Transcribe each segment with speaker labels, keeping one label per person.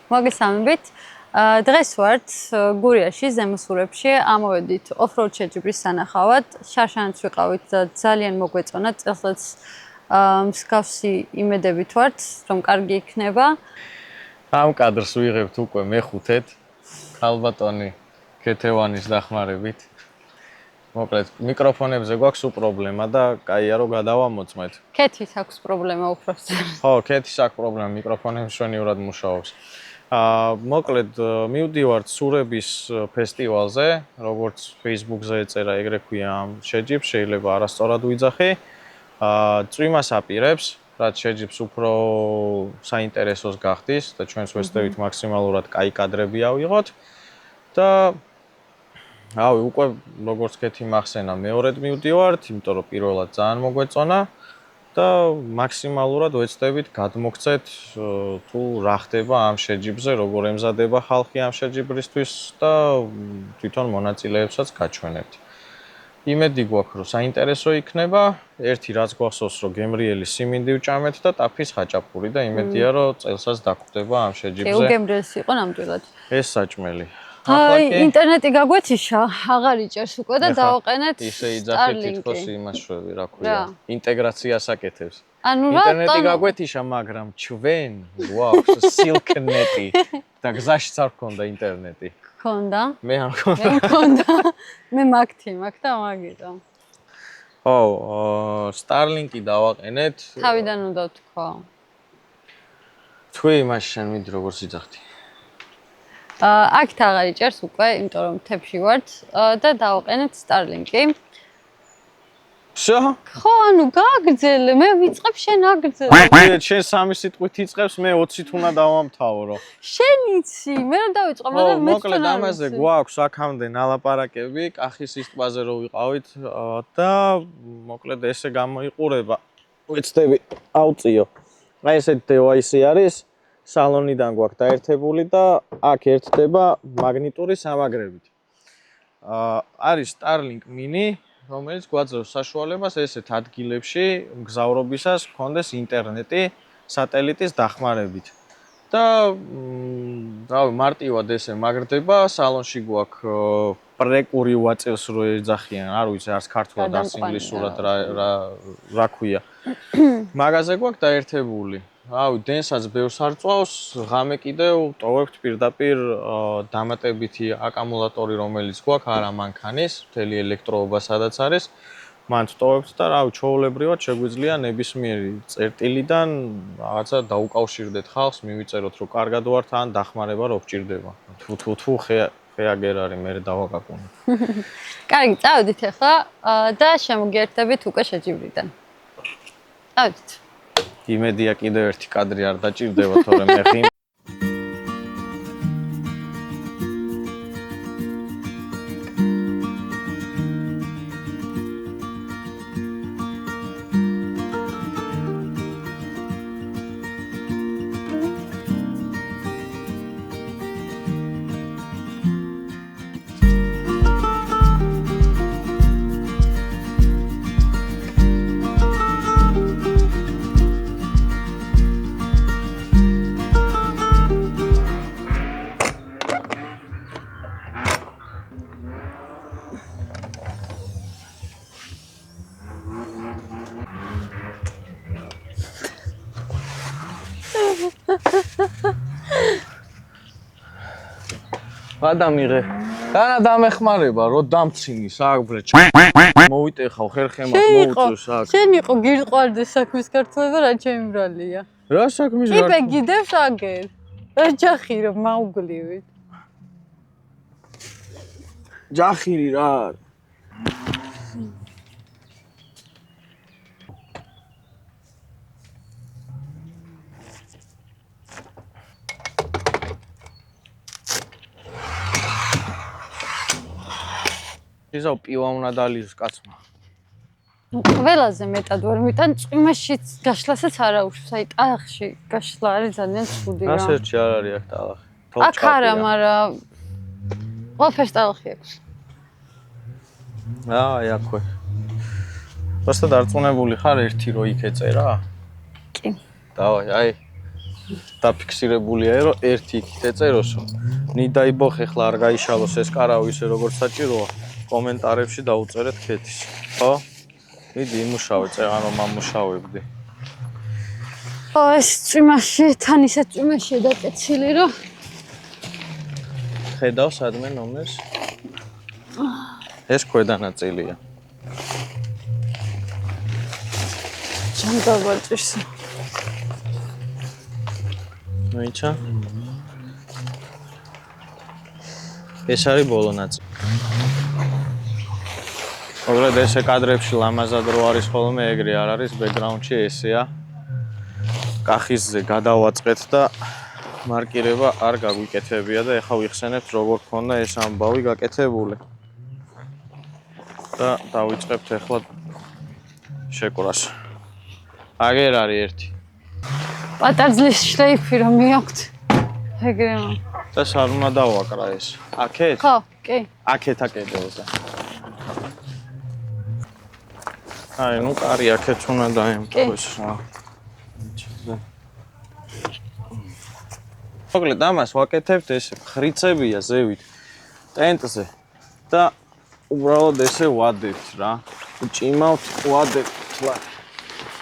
Speaker 1: მოგესალმებით. დღეს ვართ გურიაში, ზემოსურებში. ამოვედით off-road შეჯიბრის სანახავად. შარშანაც ვიყავით და ძალიან მოგვეწონა. წელსაც მსგავსი იმედებით ვართ, რომ კარგი იქნება.
Speaker 2: ამ კადრს ვიღებთ უკვე მეხუთედ. ქალბატონი ქეთევანის დახმარებით. მოკლედ, მიკროფონებზე გვაქვს პრობლემა და კაია რომ გადავამოწმეთ.
Speaker 1: ქეთის აქვს პრობლემა უბრალოდ.
Speaker 2: ხო, ქეთის აქვს პრობლემა, მიკროფონები მშვენივრად მუშაობს. მოკლედ, მივდივართ სურების ფესტივალზე, როგორც Facebook-ზე ეწერა, ეგრე ქვია ამ შეჯიბს, შეიძლება არასწორად ვიძახი. წვიმას აპირებს, რაც შეჯიბს უფრო საინტერესოს გახდის და ჩვენს ვესწრებით მაქსიმალურად კაი კადრები ავიღოთ და ავი უკვე როგორც კეთი მახსენა მეორედ მივდივართ, იმიტომ რომ პირველად ძალიან მოგვეწონა და მაქსიმალურად ვეცდებით გადმოგცეთ თუ რა ხდება ამ შეჯიბრზე, როგორ ემზადება ხალხი ამ შეჯიბრისთვის და თვითონ მონაწილეებსაც გაჩვენებთ. იმედი გვაქვს, რომ საინტერესო იქნება. ერთი რაც გვახსოვს, რომ გემრიელი სიმინდი ვჭამეთ და ტაფის ხაჭაპური და იმედია, რომ წელსაც დაგვხდება ამ შეჯიბრზე.
Speaker 1: გემრიელი იყო ნამდვილად.
Speaker 2: ეს საჭმელი.
Speaker 1: აი, ინტერნეტი გაგვეციშა, აღარ იჭერს უკვე და დავაყენეთ
Speaker 2: ისე იძახით თითქოს იმას შვები, რა ქვია, ინტეგრაციას აკეთებს. ინტერნეტი გაგვეთიშა, მაგრამ ჩვენ გვაქვს სილკნეტი და გზაშიც არ გქონდა ინტერნეტი.
Speaker 1: გქონდა?
Speaker 2: მე არ გქონდა.
Speaker 1: მე მქონდა. მე მაგ და მაგიტო.
Speaker 2: ო, Starlink-ი დავაყენეთ.
Speaker 1: თავიდან უნდა ვთქვა.
Speaker 2: თქვი იმას შენ მიდი როგორ სიძახდი.
Speaker 1: აქ აღარ იჭერს უკვე, იმიტომ რომ თებში ვართ და დავაყენეთ Starlink-ი.
Speaker 2: შო?
Speaker 1: ხო, ანუ გააგრძელე, მე ვიწყებ შენ აგრძელე.
Speaker 2: შენ სამი სიტყვით იწყებს, მე 20-ით უნდა დავამთავრო.
Speaker 1: შენ იცი, მე რომ დავიწყო, მაგრამ მე
Speaker 2: მოკლედ ამაზე გვაქვს აქამდე ნალაპარაკები, კახის ის ტბაზე რო ვიყავით და მოკლედ ესე გამოიყურება. ვეცდები ავწიო. აი ესეთი დევაისი არის. სალონიდან გვაქვს დაერთებული და აქ ერთდება მაგნიტური სამაგრებით. არის Starlink Mini, რომელიც გვაძლევს საშუალებას ესეთ ადგილებში მგზავრობისას გქონდეს ინტერნეტი სატელიტის დახმარებით. და რავი, მარტივად ესე მაგრდება, სალონში გვაქვს პრეკური ვაწევს რო ეძახიან, არ ვიცი, არც ქართულად, არც ინგლისურად რა ქვია. მაგაზე გვაქვს დაერთებული. რავი, დენსაც ბევრს არ წვავს, ღამე კიდევ ტოვებთ პირდაპირ დამატებითი აკუმულატორი, რომელიც გვაქვს, არა მანქანის, მთელი ელექტროობა სადაც არის, მან ტოვებთ და რავი, ჩვეულებრივად შეგვიძლია ნებისმიერი წერტილიდან რაღაცა დაუკავშირდეთ ხალხს, მივიწეროთ, რომ კარგად ვართ, ან დახმარება რო გჭირდება. თუ ხეაგერ არის, მე დავაკაკუნე.
Speaker 1: კარგი, წავედით ახლა და შემოგიერთდებით უკვე შეჯიბრიდან. წავედით.
Speaker 2: იმედია კიდევ ერთი კადრი არ დაჭირდება, თორემ მე ხიმ ადამიანე დანა დამეხმარება რო დამცინის აქ ბრე მოვიტეხავ ხერხემას მოუწევს აქ
Speaker 1: შენ იყო გირყვარდა საქმის ქართლება რა ჩემი ბრალია
Speaker 2: რა საქმის
Speaker 1: კიპე გიდევს აგერ რა ჯახირო მაუგლივით
Speaker 2: ჯახირი რა იზავ პივა უნდა დალიოს კაცმა.
Speaker 1: ყველაზე მეტად ვერ მიტან წვიმაშიც გაშლასაც არა უშვს, აი ტალახში გაშლა არის ძალიან ცუდი რა.
Speaker 2: ასერჩი არ არის აქ ტალახი.
Speaker 1: აქ არა, მაგრამ ყველაფერს ტალახი აქვს.
Speaker 2: აი აქვე. ვასტა დარწმუნებული ხარ ერთი რო იქ ეწერა?
Speaker 1: კი.
Speaker 2: დავაი, აი დაფიქსირებულია, რომ ერთი იქით ეწეროსო. ნიდაიბოხ ეხლა არ გაიშალოს ეს კარავი ისე როგორც საჭიროა. კომენტარებში დაუწერეთ ქეთის. ხო? მიდი იმუშავე, წეღან რომ ამუშავებდი.
Speaker 1: ო ეს წვიმაში, თან ისე წვიმაშია დაკეცილი, რომ
Speaker 2: ხედავ სადმე ნომერს. ეს ქვედა ნაწილია.
Speaker 1: ჯანდაბაჭის.
Speaker 2: მოიცა? ეს არის ბოლო ნაწილი. მოკლედ ესე კადრებში ლამაზად რო არის ხოლმე ეგრე არ არის ბექგრაუნდში ესეა. კახისზე გადავაწყეთ და მარკირება არ გაგვიკეთებია და ეხლა ვიხსენებთ როგორ ქონდა ეს ამბავი გაკეთებული. და დავიწყებთ ეხლა შეკვრას. აგერ არის ერთი.
Speaker 1: პატარძლის შლეიფი რომ მიაქვთ. ეგრე.
Speaker 2: და სად უნდა დავაკრა ეს? აქეთ?
Speaker 1: ხო, კი.
Speaker 2: აქეთ აკეთებდა. აი, ნუ კარი აქეთ უნდა დაემკვეს რა. მოკლედ ამას ვაკეთებთ ესე, ხრიცებია ზევით ტენტზე და უბრალოდ ესე ვადებთ რა. ჭიმავთ, ვადებთ რა.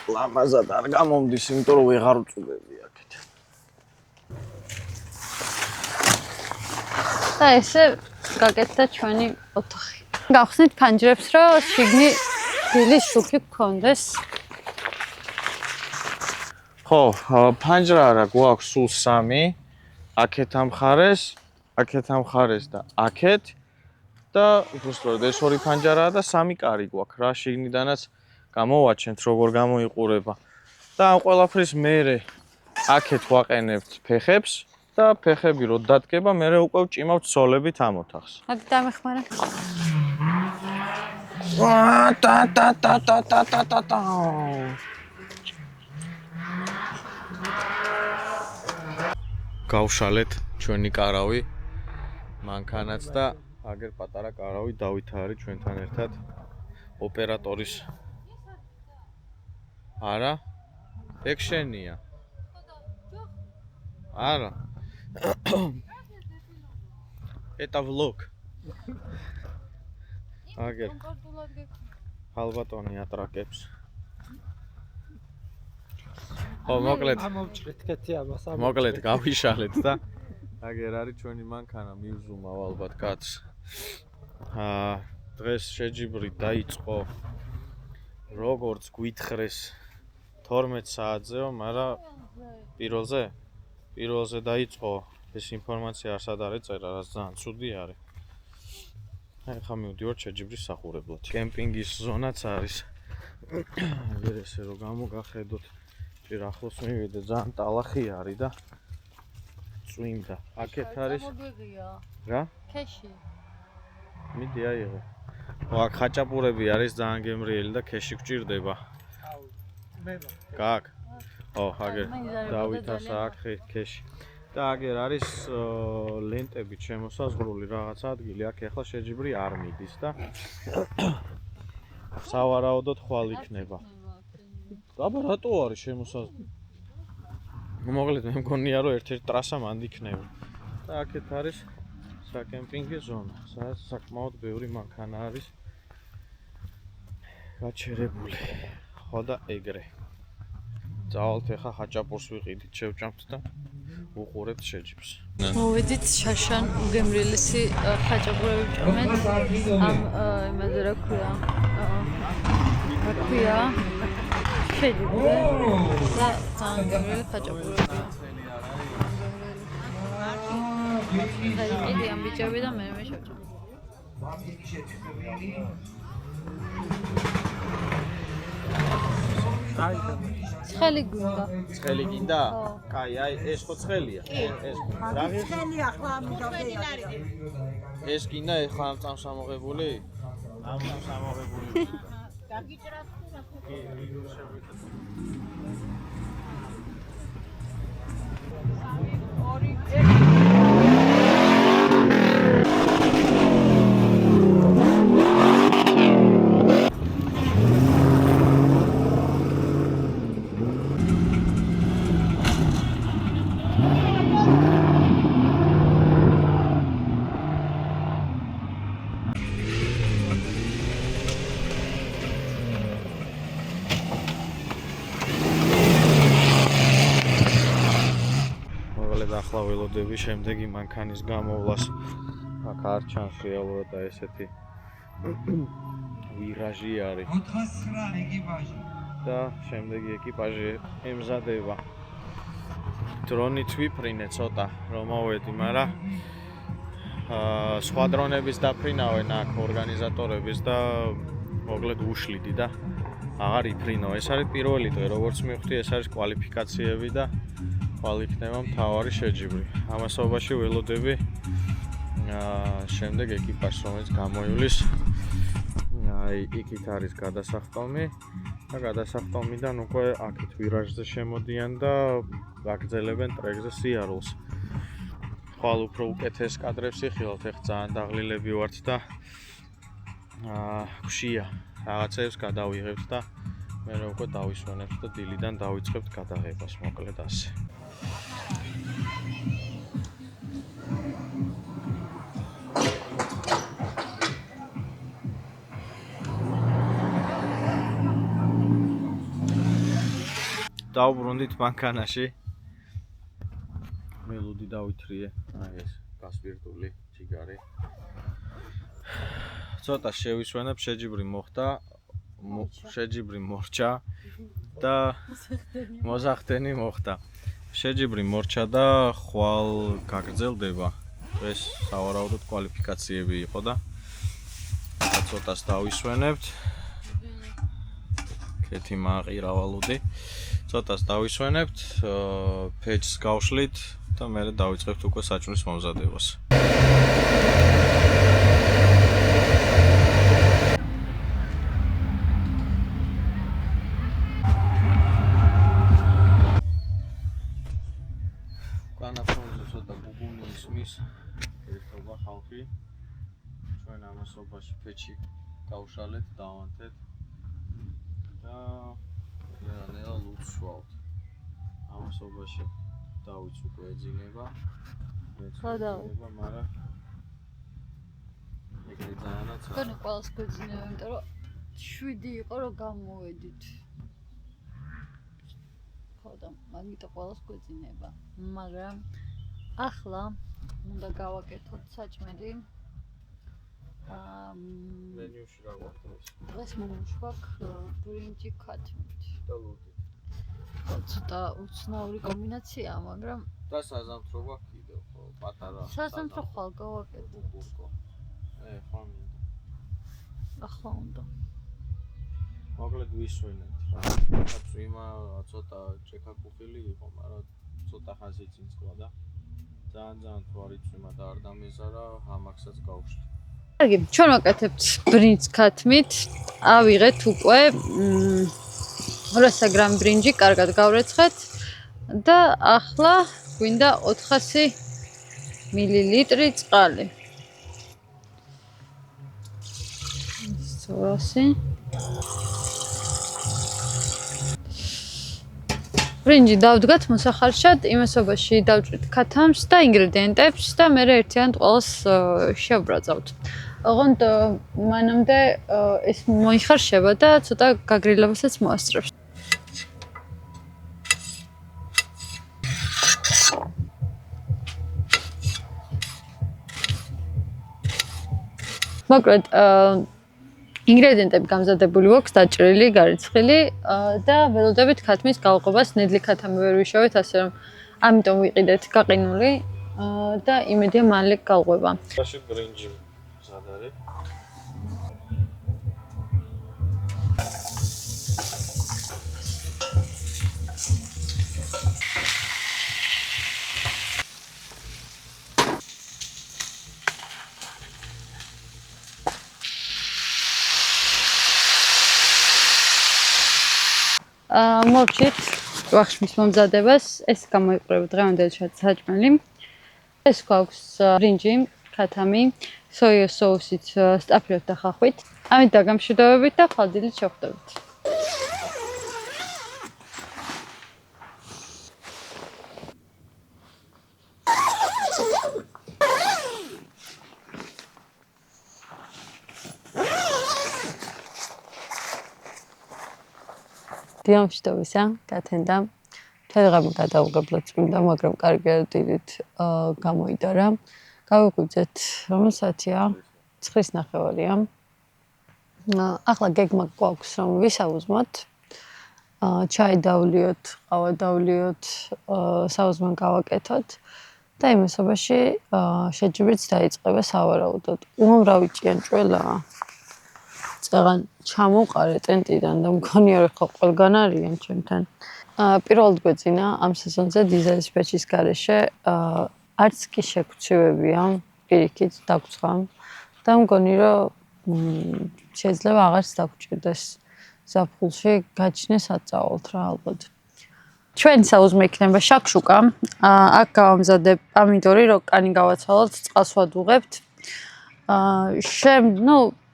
Speaker 2: ლამაზად არ გამომდის, იმიტომ რომ ვეღარ უწუდები აქეთ.
Speaker 1: და ესე გაკეთდა ჩვენი ოთახი. გავხსნით ფანჯრებს, რომ შიგნით დილის შუქი გქონდეს.
Speaker 2: ხო, ფანჯრა არა, გვაქვს სულ 3. აქეთ ამ მხარეს და აქეთ და უბრალოდ ეს 2 ფანჯარაა და 3 კარი გვაქვს რა, შიგნიდანაც გამოვაჩენთ როგორ გამოიყურება. და ამ ყველაფრის მერე აქეთ ვაყენებთ ფეხებს და ფეხები რო დადგება, მერე უკვე ვჭიმავთ სოლებით ამ ოთახს.
Speaker 1: მოდი დამეხმარა. გავშალეთ ჩვენი კარავი მანქანაც და აგერ პატარა კარავი დავით არის ჩვენთან ერთად ოპერატორის არა ეგ შენია არა это влог აგერ ხალბატონი ატრაკებს ხო მოკლედ გავიშალეთ და აგერ არის ჩვენი მანქანა მივზუმავ ალბათ კაცს დღეს შეჯიბრი დაიწყო როგორც გვითხრეს 12 საათზეო, მაგრამ პირველზე დაიწყო ეს ინფორმაცია არსად არ ეწერა, რაც ძალიან ცუდი არის. აი ხა მივდივართ შეჯიბრის სახურებლად. კემპინგის ზონაც არის. აგერ ესე რომ გამოგახედოთ ჯერ ახლოს მივიდე ძალიან ტალახი არის და წვიმდა. აქეთ არის რა? ქეში.
Speaker 2: მიდი აიღო. აქ ხაჭაპურები არის ძალიან გემრიელი და ქეში გვჭირდება. გაკ. ო, აგერ დავითას აქ ქეში. და აგერ არის ლენტებით შემოსაზღვრული რაღაც ადგილი. აქ ახლა შეჯიბრი არ მიდის და სავარაუდოდ ხვალ იქნება. აბა რატო არის შემოსაზღვრული? მოკლედ მე მგონია რომ ერთ-ერთი ტრასა მანდ იქნება. და აქეთ არის საკემპინგო ზონა, სადაც საკმაოდ ბევრი მანქანა არის გაჩერებული. ხო და ეგრე. წავალთ ახლა ხაჭაპურს ვიყიდით, შევჭამთ და უყურებთ შეჯიბრს.
Speaker 1: მოვედით შაშან უგემრიელესი ხაჭაპურები ვჭამეთ. ამ იმაზე რა ქვია? შეჯიბრი და ძალიან გემრიელი ხაჭაპურებია. იგი ამ ბიჭები და მე შევჭამ. ცხელი გინდა.
Speaker 2: ცხელი გინდა? კაი, აი ეს ხო ცხელია? ეს რა
Speaker 3: ცხელია ხო ამ დაგეა.
Speaker 2: ეს გინდა ახლა ამ წამს ამოღებული? ამ წამს ამოღებული.
Speaker 3: დაგიჭრა ხურა.
Speaker 2: კი, შეგვიძლია.
Speaker 3: ორი
Speaker 2: ახლა ველოდები შემდეგი მანქანის გამოვლას. აქ არ ჩანს რეალურად და ესეთი ვირაჟი არის.
Speaker 4: 409 ეკიპაჟი.
Speaker 2: და შემდეგი ეკიპაჟი ემზადება. დრონით ვიფრინე ცოტა რომ მოვედი, მაგრამ სხვა დრონების დაფრინავენ აქ ორგანიზატორების და მოკლედ უშლიდი და აღარ იფრინო. ეს არის პირველი დღე, როგორც მივხვდი, ეს არის კვალიფიკაციები და ხვალ იქნება მთავარი შეჯიბრი. ამასობაში ველოდები შემდეგ ეკიპაჟს, რომელიც გამოივლის. აი, იქით არის გადასახტომი და გადასახტომიდან უკვე აქეთ ვირაჟზე შემოდიან და აგრძელებენ ტრეკზე სიარულს. ხვალ უფრო უკეთეს კადრებს იხილავთ, ეხ ძალიან დაღლილები ვართ და გვშია რაღაცებს გადავიღებთ და მე უკვე დავისვენებთ და დილიდან დავიწყებთ გადაღებას, მოკლედ ასე. დავბრუნდით მანქანაში. მელოდი დავითრიე, აი ეს გასვირტული ჯიგარი. ცოტა შევისვენებ, შეჯიბრი მოხდა, შეჯიბრი მორჩა და მოზახდენი მოხდა. შეჯიბრი მორჩა და ხვალ გაგრძელდება. ეს სავარაუდოდ კვალიფიკაციები იყო და ცოტას დავისვენებთ. კეთი მაყირავალუდი. ცოტას დავისვენებთ, ფეჯს გავშლით და მერე დავიწყებთ უკვე საჭმლის მომზადებას. განაფონზე ცოტა გუგუნი ისმის, ერთობა ხალხი. ჩვენ ამასობაში ფეჯი გავშალეთ, დავანთეთ და ნელა ლუცს ვავთ. ამასობაში დავიც უკვე ეძინება. ეძინება, მაგრამ ეგრე ძალიანაც არა.
Speaker 1: თქვენ ყველას გვეძინება, იმიტომ რომ 7 იყო რომ გამოვედით. ხო და მაგიტო ყველას გვეძინება. მაგრამ ახლა უნდა გავაკეთოთ საჭმელი.
Speaker 2: მენიუში რა გვაქვს?
Speaker 1: დღეს მენიუში გვაქვს ბრინჯი ქათმით.
Speaker 2: და ლუდი.
Speaker 1: ცოტა უცნაური კომბინაციაა, მაგრამ
Speaker 2: და საზამთრო გვაქვს კიდევ, ხო, პატარა.
Speaker 1: საზამთრო ხვალ გავაკეთოთ.
Speaker 2: ბურგო. ხო მინდა.
Speaker 1: ახლა უნდა.
Speaker 2: მოკლედ ვისვენებთ რა. წვიმა ცოტა ჭექაკუხილი იყო, მაგრამ ცოტა ხანს იწინწყლა და ძალიან თუ არ იწვიმა და არ დამეზარა, ამასაც გავშლი.
Speaker 1: კარგი, ჩვენ ვაკეთებთ ბრინჯს ქათმით. ავიღეთ უკვე 200 გრამი ბრინჯი, კარგად გავრეცხეთ და ახლა გვინდა 400 მილილიტრი წყალი. 200 ბრინჯი დავდგათ მოსახარშად, იმასობაში დავჭრით ქათამს და ინგრედიენტებს და მე ერთიანად ყველას შევბრაძავთ. ოღონდ მანამდე ეს მოიხარშება და ცოტა გაგრილებასაც მოასწრებს. მოკლედ ინგრედიენტები გამზადებული გვაქვს, დაჭრილი, გარიცხილი და ველოდებით ქათმის გაუყობას. ნედლი ქათამი ვერ ვიშოვეთ, ასე რომ ამიტომ ვიყიდეთ გაყინული და იმედია მალე გაუყვება.აში
Speaker 2: ბრინჯი მზად არის.
Speaker 1: მოვჭით ვახშმის მომზადებას. ეს გამოიყურება დღევანდელი საჭმელი. ეს გვაქვს ბრინჯი, ქათამი, სოიოს соусით, სტაფილოთ და ხახვით. ამით დაგამშვიდობებით და ხვალდილით შევხვდებით. დიამშვიდობისა, გათენდა. დღეები გადავუღებლად წმინდა, მაგრამ კარგი ადგილით გამოიდარა. გავიღვიძეთ, რომელ საათია? 9:30-ია. ახლა გეგმა გვაქვს, რომ ვისაუზმოთ. ჩაი დავლიოთ, ყავა დავლიოთ, საუზმე გავაკეთოთ და იმასობაში შეჯიბრიც დაიწყება სავარაუდოდ. უამრავი ჭიანჭველაა. წაღან ჩამოვყარე ტენტიდან და მგონია რომ ხო ყველგან არიან ჩემთან. პირველად გვეძინა ამ სეზონზე დიზელის ფეჩის გარეშე არც კი შეგვცივებია პირიქით დაგვრცხვამ და მგონი რომ შეიძლება აღარც დაგვრჩერდეს ზაფხულში გაჩნეს აწავალთ რა ალბათ. ჩვენ საუზმე იქნება შაქშუკა. აქ გავამზადებ პამიდორი, რომ კანი გავაცვალოთ, წყალს ვადუღებთ.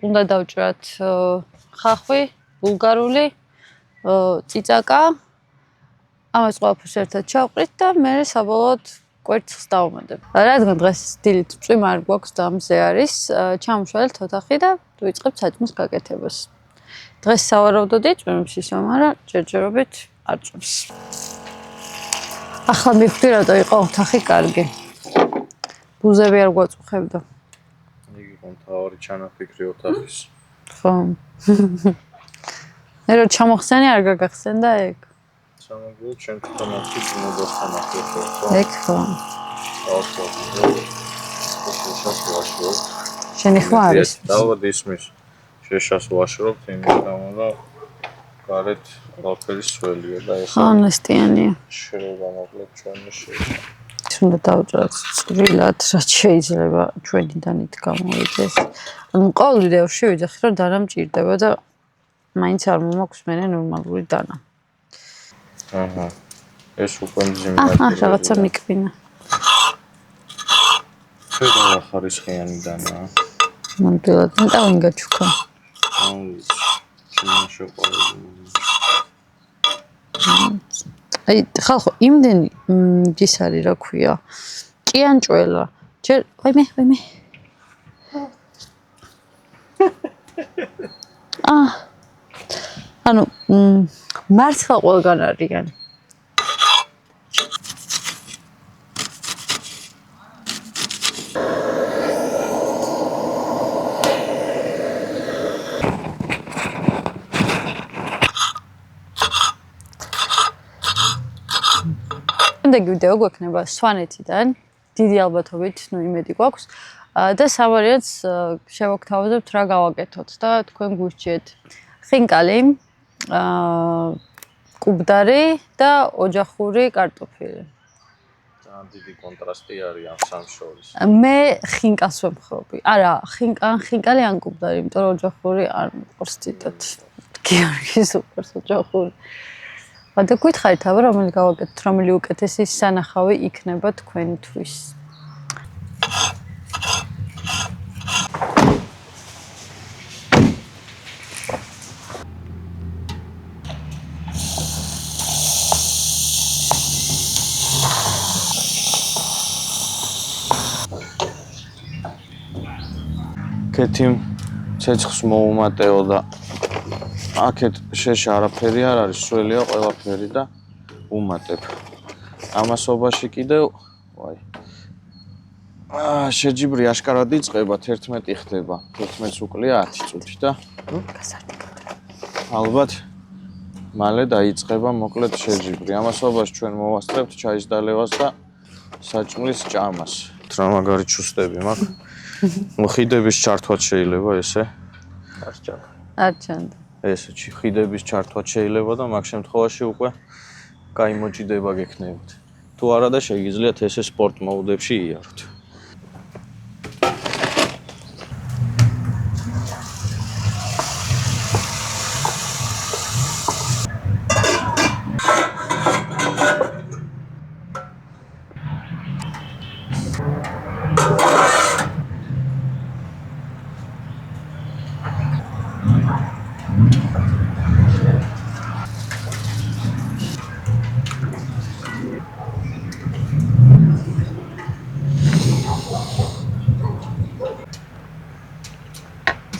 Speaker 1: უნდა დავჭრათ ხახვი, ბულგარული, წიწაკა. ამას ყველაფერს ერთად ჩავყრით და მე საბოლოოდ კვერცხს დავუმატებ. რადგან დღეს დილით წვიმა არ გვაქვს და მზე არის, ჩამოშალეთ ოთახი და ვიწყებთ საჭმის გაკეთებას. დღეს სავარაუდოდ იწვიმს ისო, მაგრამ ჯერჯერობით არ წვიმს. ახლა მივხვდი რატო იყო ოთახი კარგი. ბუზები არ გვაწუხებდა.
Speaker 2: იგი კონთავარი ჩანაფიქრი ოთახის.
Speaker 1: ხო. მე რო ჩამოხსენე არ გაგახსენდა ეგ.
Speaker 2: სამაგულო ჩვენ თვითონ მოგხსნა ახლა.
Speaker 1: ეგ ხო.
Speaker 2: ოკეი.
Speaker 1: შენი ხო არის?
Speaker 2: დავად ისმის. შეშას ვაშრობთ იმის გამო და გარეთ ყველაფერი სველია და ეს
Speaker 1: ხანასტიანია.
Speaker 2: შეიძლება მოკლედ ჩვენი შეიძლება.
Speaker 1: უნდა დავჭრათ წვრილად, რაც შეიძლება ჩვენიდანით გამოვიდეს. ანუ ყოველ ვიდეოში ვიძახი რომ დანა მჭირდება და მაინც არ მომაქვს მე ნორმალური დანა.
Speaker 2: აჰა. ეს უკვე მძიმეა.
Speaker 1: რაღაცა მიკბინა.
Speaker 2: შეიძლება ხარისხიანი დანა.
Speaker 1: ნამდვილად მეტა ვინ გაჩუქა. აი ხალხო იმდენი ის არის რა ქვია ჭიანჭველა ჯერ ვაიმე ანუ მართლა ყველგან არიან შემდეგ ვიდეო გვექნება სვანეთიდან, დიდი ალბათობით, იმედი გვაქვს და სამარიაც შევაგთავაზებთ რა გავაკეთოთ და თქვენ გურჩიეთ. ხინკალი, კუბდარი და ოჯახური კარტოფილი.
Speaker 2: ძალიან დიდი კონტრასტი არის ამ სამ შორის.
Speaker 1: მე ხინკალს ვემხრობი. არა, ხინკალი ან კუბდარი, იმიტომ რომ ოჯახური არ მიყვარს თითქოს. გიორგის უყვარს ოჯახური. და გითხარით აბა რომელი გავაკეთოთ, რომელი უკეთესი სანახავი იქნება თქვენთვის.
Speaker 2: კეთი ცეცხლს მოუმატეო და აქეთ შეშა არაფერი არ არის, სველია ყველაფერი და უმატებ. ამასობაში კიდევ, ვაი. შეჯიბრი აშკარად იწყება 11 ხდება. 11-ს უკლია 10 წუთი და ალბათ მალე დაიწყება მოკლედ შეჯიბრი. ამასობაში ჩვენ მოვასწრებთ ჩაის დალევას და საჭმლის ჭამას. რა მაგარი ჩუსტები მაქვს. ხიდების ჩართვაც შეიძლება ესე. არ ჩანდა.
Speaker 1: არ ჩანდა.
Speaker 2: ესე ხიდების ჩართვაც შეიძლება და მაგ შემთხვევაში უკვე კაი მოჭიდება გექნებათ. თუ არა და შეგიძლიათ ესე სპორტ მოუდებში იაროთ.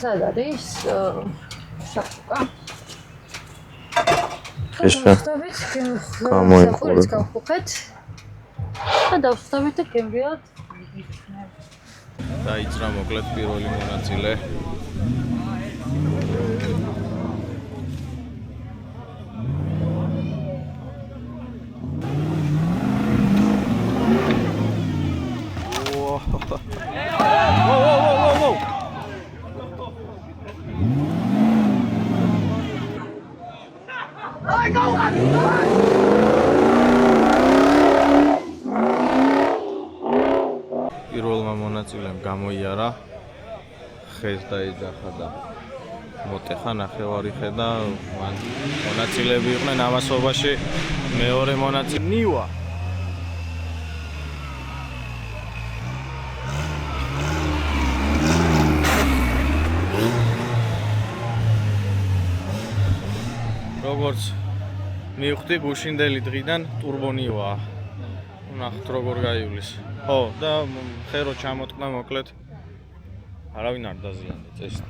Speaker 2: სად არის შაქშუკა?
Speaker 1: დავხსნებით,
Speaker 2: გამოიმყურება.
Speaker 1: გავხუხეთ. და დავხსნებით და გემრიოთ.
Speaker 2: დაიძრა მოკლედ პირველი მონაწილე. პირველმა მონაწილემ გამოიარა ხეს დაეძახა და მოტეხა ნახევარი ხე და მან მონაწილეები იყვნენ ამასობაში მეორე მონაწილე ნივა როგორც მივხვდი გუშინდელი დღიდან ტურბონივაა ნახეთ როგორ გაივლის ხო და ხე რო ჩამოტყნა მოკლედ არავინ არ დაზიანდა წესით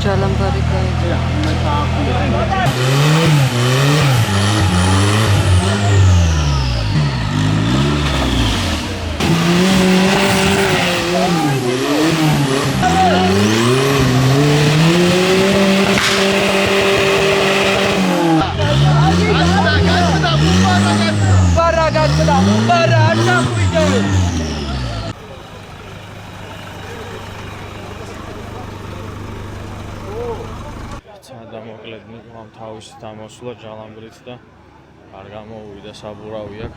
Speaker 1: ჯალამბარი გაიგე.
Speaker 2: და მოკლედ მიღამ თავის დამოსვლა ჯალამბრით და არ გამოუვიდა საბურავი აქ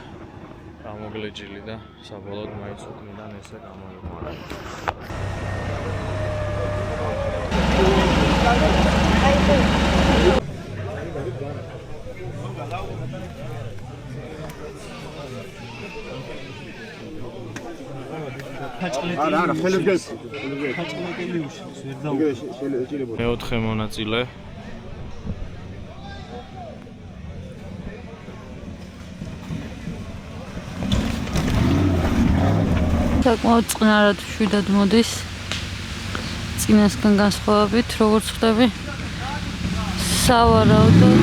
Speaker 2: გამოგლეჯილი და საბოლოოდ მაინც უკნიდან ესე გამოიმარა
Speaker 5: არა, ხელებს გელს.
Speaker 2: მეოთხე მონაწილე
Speaker 1: საკმაოდ წყნარად შვიდად მოდის. წინასგან განსხვავებით, როგორც ხვდები, სავარაუდოდ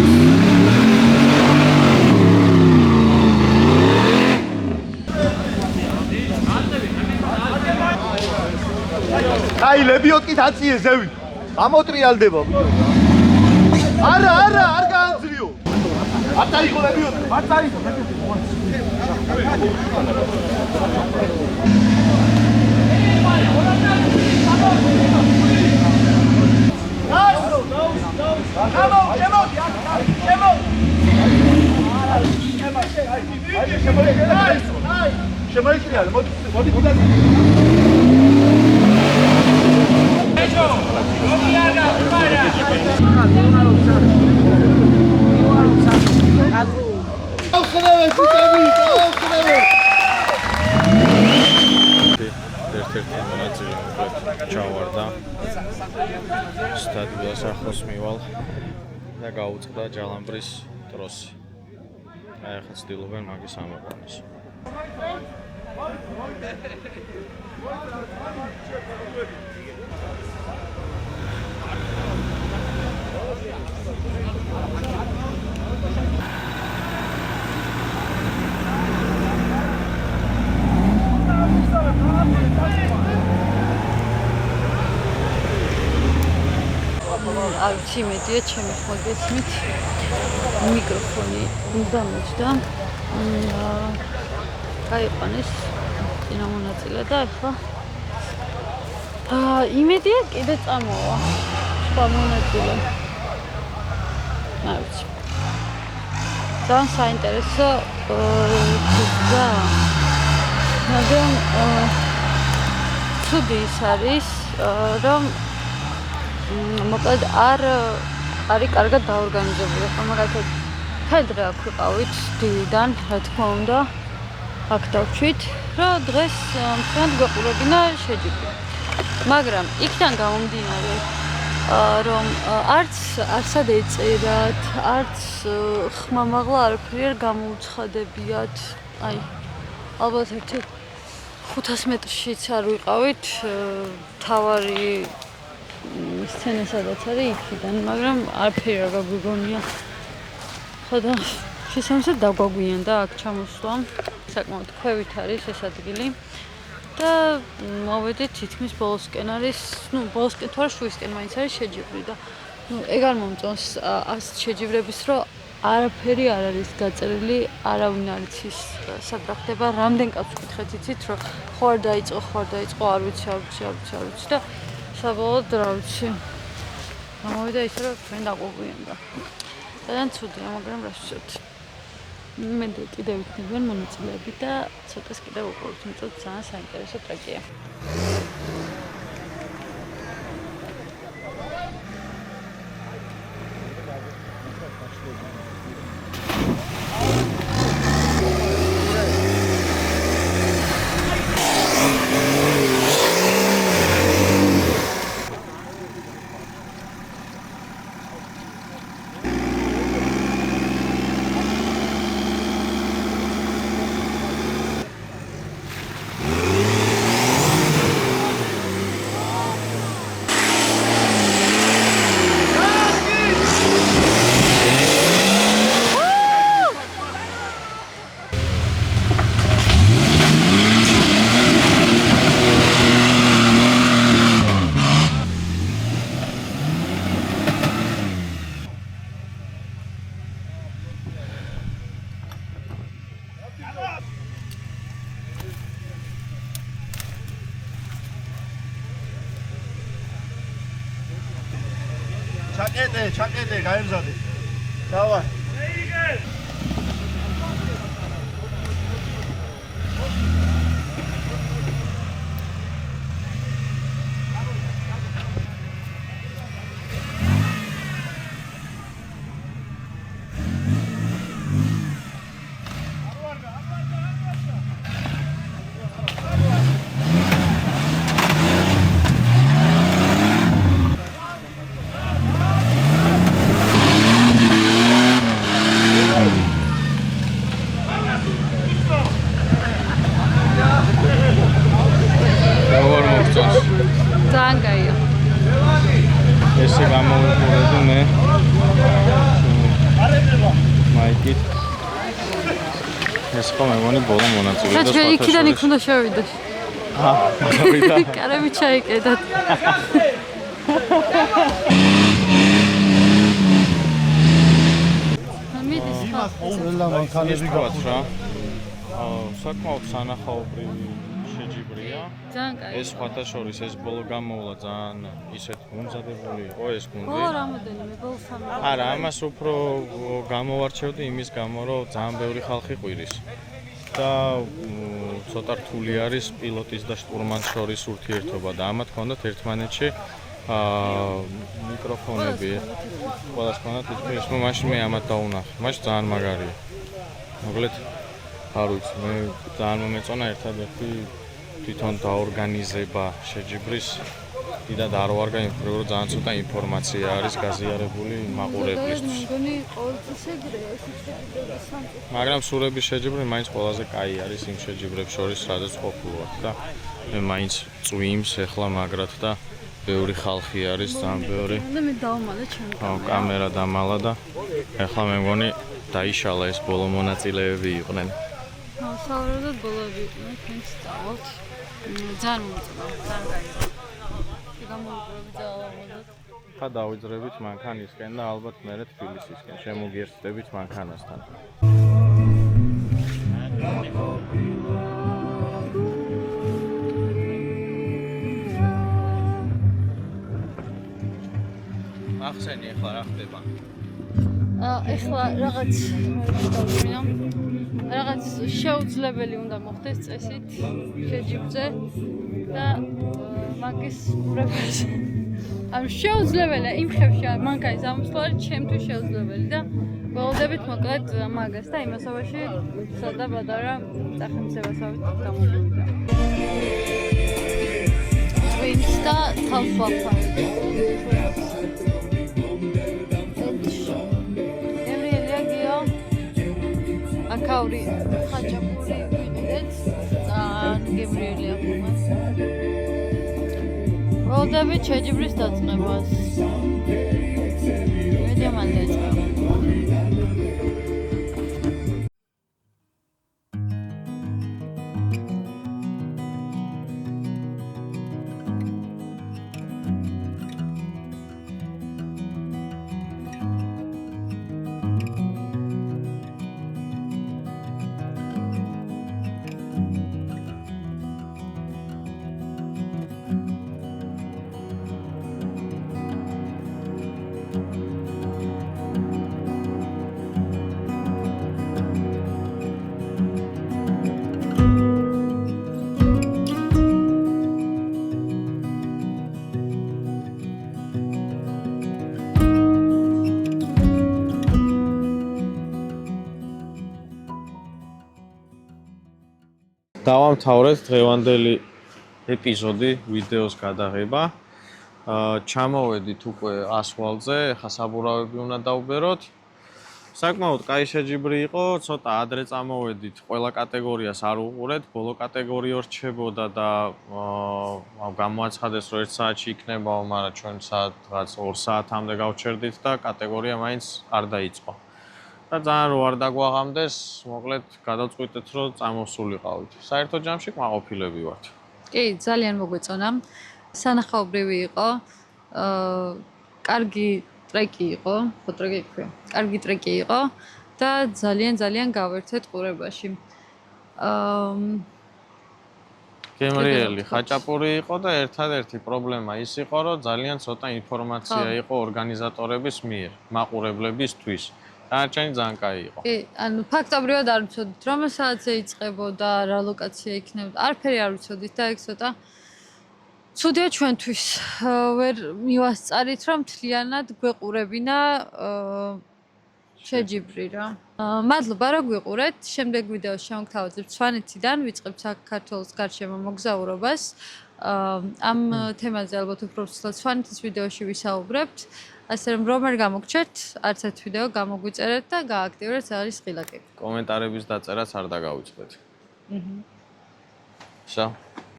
Speaker 5: აი, ლებიოტკით აწიე ზევი. ამოტრიალდება. არა, არ გაანძრიო. არ წაიღო ლებიოტკი, არ წაიღო. შემოიქრია, მოდი გუდად.
Speaker 2: ერთ-ერთი მონაწილე ჩავარდა სტადიონს ახლოს მივალ და გაუწყდა ჯალამბრის ტროსი. აი ახლა ცდილობენ მაგის ამოყვანას.
Speaker 1: არჩი მედია ჩემი ხმაგესმით მიკროფონი უნდა მოჭდა გაიყვანეს წინა მონაწილე და ახლა იმედია კიდე წამოვა სხვა მონაწილე არჩი ძალიან საინტერესო გზა მაგრამ ცუდი ის არის, რომ მოკლედ არ არის კარგად დაორგანიზებული. ხო, მაგალითად, თეთრ აქ ვიყავით დილიდან, რა თქმა უნდა, აქ დავჩვით, რომ დღეს მთლიანად გვეყურებინა შეჯიბრი. მაგრამ იქიდან გამომდინარე, რომ არც არსად ეწერათ, არც ხმამაღლა არაფერი არ გამოუცხადებიათ. აი, ალბათ ერთი 500 მეტრშიც არ ვიყავით, თავარი სცენა სადაც არის იქიდან, მაგრამ არაფერი არ გაგვიგონია. ხო და შესაბამისად დაგვაგვიანდა აქ ჩამოსვლა. საკმაოდ ქვევით არის ეს ადგილი. და მოვედით თითქმის ბოლოსკენ არის, ბოლოსკენ თუ არა შუისკენ მაინც არის შეჯიბრი და ეგ არ მომწონს ასეთ შეჯიბრების, რომ არაფერი არ არის გაწერილი, არავინ არ იცის სად რა ხდება, რამდენ კაცს ვკითხეთ იცით, რომ ხო არ დაიწყო, არ ვიცი და საბოლოოდ რა ვიცი. გამოვიდა ისე, რომ ჩვენ დაგვაგვიანდა. ძალიან ცუდია, მაგრამ რა ვშევთ. მე კიდევ იქნებიან მონაწილეები და ცოტას კიდევ უყურებთ, იმიტომ რომ ძალიან საინტერესო ტრეკია.
Speaker 5: ჩაკეტე, გაემზადე. დავა.
Speaker 1: ძალიან კაია.
Speaker 2: ესე გამოვიყურებდი მე მაიკით. ეს ხომ მეგონი ბოლო მონაწილე და
Speaker 1: ჩვენ იქიდან იქ უნდა შევიდეთ.
Speaker 2: გავიდა.
Speaker 1: კარები ჩაიკედათ. მიდის
Speaker 5: ყველა მანქანები
Speaker 2: გაქვს რა. საკმაოდ სანახაობრივი შეჯიბრია.
Speaker 1: ძალიან კაია.
Speaker 2: ეს სხვათაშორის ეს ბოლო გამოვლა ძალიან ისეთ მომზადებული იყო ეს გუნდი.
Speaker 1: ბოლო რამოდენიმე, ბოლო 3.
Speaker 2: არა, ამას უფრო გამოვარჩევდი იმის გამო, რომ ძალიან ბევრი ხალხი ყვირის. და ცოტა რთული არის პილოტის და შტურმანს შორის ურთიერთობა და ამათ ჰქონდათ ერთმანეთში მიკროფონები. ყველას ჰქონდათ თითქმის, მაშინ მე ამათ დაუნახე. მაშინ ძალიან მაგარია. მოკლედ არ ვიცი, მე ძალიან მომეწონა ერთადერთი თვითონ დაორგანიზება შეჯიბრის. დიდად არ ვარ გაინფორმირებული, რომ ძალიან ცოტა ინფორმაცია არის გაზიარებული მაყურებლისთვის.
Speaker 1: მეგონი ყოველთვის ეგრეა, ეს შეჯიბრება სამწუხაროდ.
Speaker 2: მაგრამ სურების შეჯიბრი მაინც ყველაზე კაი არის იმ შეჯიბრებს შორის, სადაც ყოფილვარ და მე მაინც წვიმს ეხლა მაგრად და ბევრი ხალხი არის, ძალიან ბევრი.
Speaker 1: და მე დავმალე ჩემ
Speaker 2: კამერა დამალა და ეხლა მე მგონი დაიშალა ეს ბოლო მონაწილეები იყვნენ.
Speaker 1: სავარაუდოდ ბოლოები იყვნენ, თქვენ სწავლობთ. ძალიან მომწონა, ძალიან კაი. გამოვიყურები ძალაობად.
Speaker 2: ხა დავიძრებით მანქანისკენ და ალბათ მერე თბილისისკენ შემოგიერთდებით მანქანასთან. ახსენი ახლა რა ხდება?
Speaker 1: ეხლა რაღაც რაღაც შეუძლებელი უნდა მოხდეს წესით შეჯიბზე და მაგის პროფეს ანუ შეუძლებელია იმ ხებში მანქანის ამოსვლა ჩემთვის შეუძლებელი და ველოდებით მოკლედ მაგას და იმასობაში სადა პატარა სახელმწიფოსავით გამოვიდა. ვინც და თავს ვაფარებ. ემრიელია გიო აკაური ხაჭაპური ვიყიდეთ ძალიან გემრიელია ხომას. ველოდებით შეჯიბრის დაწყებას. მედია მან დაიწყო.
Speaker 2: დავამთავრეთ დღევანდელი ეპიზოდი ვიდეოს გადაღება. ჩამოვედით უკვე ასვალზე, ახლა საბურავები უნდა დავბეროთ. საკმაოდ კაი შეჯიბრი იყო, ცოტა ადრე წამოვედით, ყველა კატეგორიას არ უყურეთ, ბოლო კატეგორია რჩებოდა და გამოაცხადეს რომ 1 საათში იქნებაო, მაგრამ ჩვენ სადღაც 2 საათამდე გავჩერდით და კატეგორია მაინც არ დაიწყო. და ძალიან რო არ დაგვაღამდეს, მოკლედ გადავწყვიტეთ რომ წამოსულიყავით. საერთო ჯამში კმაყოფილები ვართ.
Speaker 1: კი, ძალიან მოგვეწონა. სანახაობრივი იყო. კარგი ტრეკი იყო, ხო ტრეკი ქვია. კარგი ტრეკი იყო და ძალიან გავერთეთ ყურებაში.
Speaker 2: გემრიელი ხაჭაპური იყო და ერთადერთი პრობლემა ის იყო, რომ ძალიან ცოტა ინფორმაცია იყო ორგანიზატორების მიერ, მაყურებლებისთვის. არჩენი ძალიან კაი იყო.
Speaker 1: კი, ანუ ფაქტობრივად არ ვიცოდით, რომელ საათზე იწყებოდა, რა ლოკაცია იქნებოდა. არაფერი არ ვიცოდით და ეგ ცოტა ცუდია ჩვენთვის. ვერ მივასწარით, რომ მთლიანად გვეყურებინა შეჯიბრი რა. მადლობა რომ გვიყურეთ. შემდეგ ვიდეოს შემოგთავაზებთ სვანეთიდან, ვიწყებთ საქართველოს გარშემო მოგზაურობას. ამ თემაზე ალბათ უფრო ცუდად სვანეთის ვიდეოში ვისაუბრებთ. ასე რომ რომ არ გამოგჩერთ, არც ერთ ვიდეო გამოგვიწერეთ და გააქტიურეთ ზარის ღილაკები.
Speaker 2: კომენტარების დაწერაც არ დაგავიწყდეთ. შა